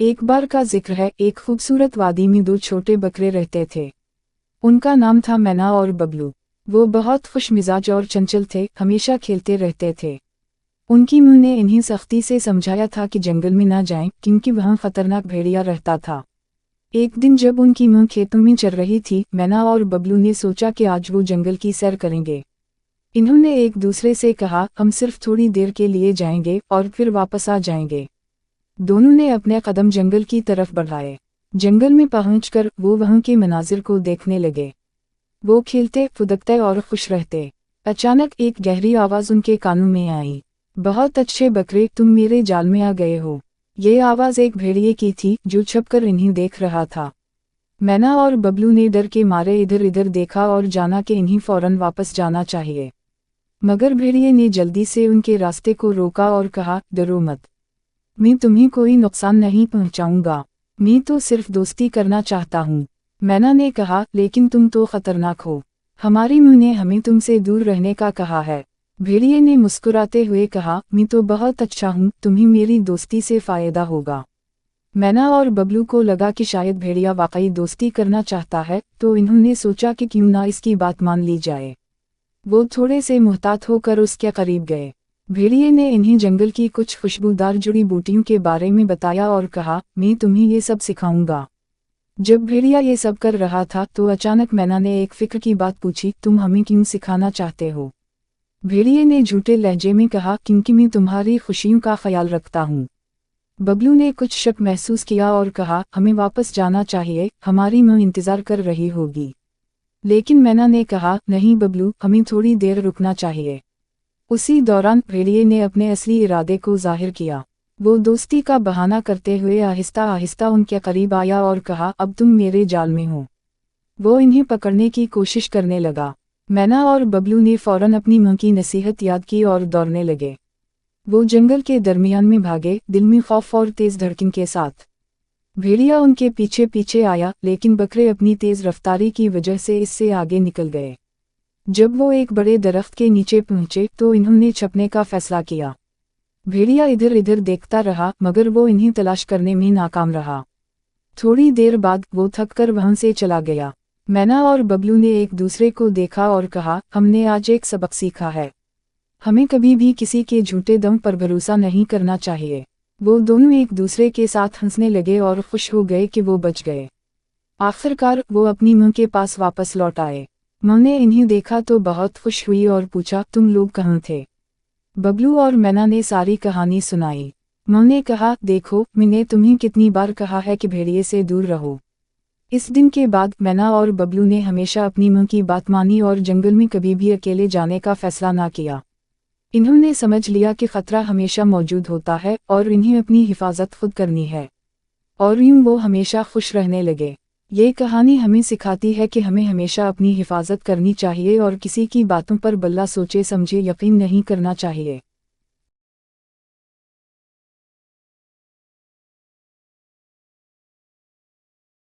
एक बार का जिक्र है, एक खूबसूरत वादी में दो छोटे बकरे रहते थे। उनका नाम था मैना और बबलू। वो बहुत खुश मिजाज और चंचल थे, हमेशा खेलते रहते थे। उनकी मां ने इन्हें सख्ती से समझाया था कि जंगल में ना जाएं, क्योंकि वहां खतरनाक भेड़िया रहता था। एक दिन जब उनकी मां खेतों में चल रही थी, मैना और बबलू ने सोचा कि आज वो जंगल की सैर करेंगे। इन्होंने एक दूसरे से कहा, हम सिर्फ थोड़ी देर के लिए जाएंगे और फिर वापस आ जाएंगे। दोनों ने अपने कदम जंगल की तरफ बढ़ाए। जंगल में पहुंचकर वो वहां के मनाजिर को देखने लगे। वो खेलते, फुदकते और खुश रहते। अचानक एक गहरी आवाज उनके कानों में आई, बहुत अच्छे बकरे, तुम मेरे जाल में आ गए हो। ये आवाज एक भेड़िए की थी जो छुपकर इन्हें देख रहा था। मैना और बबलू ने डर के मारे इधर उधर देखा और जाना कि इन्हें फौरन वापस जाना चाहिए। मगर भेड़िए ने जल्दी से उनके रास्ते को रोका और कहा, डरो मत, मैं तुम्हें कोई नुकसान नहीं पहुंचाऊंगा। मैं तो सिर्फ दोस्ती करना चाहता हूँ। मैना ने कहा, लेकिन तुम तो खतरनाक हो, हमारी मां ने हमें तुमसे दूर रहने का कहा है। भेड़िए ने मुस्कुराते हुए कहा, मैं तो बहुत अच्छा हूँ, तुम्हें मेरी दोस्ती से फायदा होगा। मैना और बबलू को लगा कि शायद भेड़िया वाकई दोस्ती करना चाहता है, तो इन्होंने सोचा कि क्यों ना इसकी बात मान ली जाए। वो थोड़े से मुहतात होकर उसके करीब गए। भेड़िए ने इन्हें जंगल की कुछ खुशबूदार जड़ी बूटियों के बारे में बताया और कहा, मैं तुम्हें ये सब सिखाऊंगा। जब भेड़िया ये सब कर रहा था तो अचानक मैना ने एक फिक्र की बात पूछी, तुम हमें क्यों सिखाना चाहते हो? भेड़िए ने झूठे लहजे में कहा, क्योंकि मैं तुम्हारी खुशियों का ख्याल रखता हूँ। बबलू ने कुछ शक महसूस किया और कहा, हमें वापस जाना चाहिए, हमारी मां इंतजार कर रही होगी। लेकिन मैना ने कहा, नहीं बबलू, हमें थोड़ी देर रुकना चाहिए। उसी दौरान भेड़िए ने अपने असली इरादे को जाहिर किया। वो दोस्ती का बहाना करते हुए आहिस्ता आहिस्ता उनके करीब आया और कहा, अब तुम मेरे जाल में हो। वो इन्हें पकड़ने की कोशिश करने लगा। मैना और बबलू ने फौरन अपनी मां की नसीहत याद की और दौड़ने लगे। वो जंगल के दरमियान में भागे, दिल में खौफ और तेज धड़कन के साथ। भेड़िया उनके पीछे पीछे आया, लेकिन बकरे अपनी तेज रफ्तारी की वजह से इससे आगे निकल गए। जब वो एक बड़े दरख्त के नीचे पहुंचे तो इन्होंने छपने का फैसला किया। भेड़िया इधर उधर देखता रहा, मगर वो इन्हें तलाश करने में नाकाम रहा। थोड़ी देर बाद वो थककर वहां से चला गया। मैना और बबलू ने एक दूसरे को देखा और कहा, हमने आज एक सबक सीखा है। हमें कभी भी किसी के झूठे दम पर भरोसा नहीं करना चाहिए। वो दोनों एक दूसरे के साथ हंसने लगे और खुश हो गए कि वो बच गए। आखिरकार वो अपनी मां के पास वापस लौट आए। मां ने इन्हें देखा तो बहुत खुश हुई और पूछा, तुम लोग कहाँ थे? बबलू और मैना ने सारी कहानी सुनाई। मां ने कहा, देखो, मैंने तुम्हें कितनी बार कहा है कि भेड़िए से दूर रहो। इस दिन के बाद मैना और बबलू ने हमेशा अपनी मां की बात मानी और जंगल में कभी भी अकेले जाने का फैसला ना किया। इन्होंने समझ लिया कि खतरा हमेशा मौजूद होता है और इन्हें अपनी हिफाजत खुद करनी है। और यूं वो हमेशा खुश रहने लगे। ये कहानी हमें सिखाती है कि हमें हमेशा अपनी हिफाजत करनी चाहिए और किसी की बातों पर बिला सोचे समझे यकीन नहीं करना चाहिए।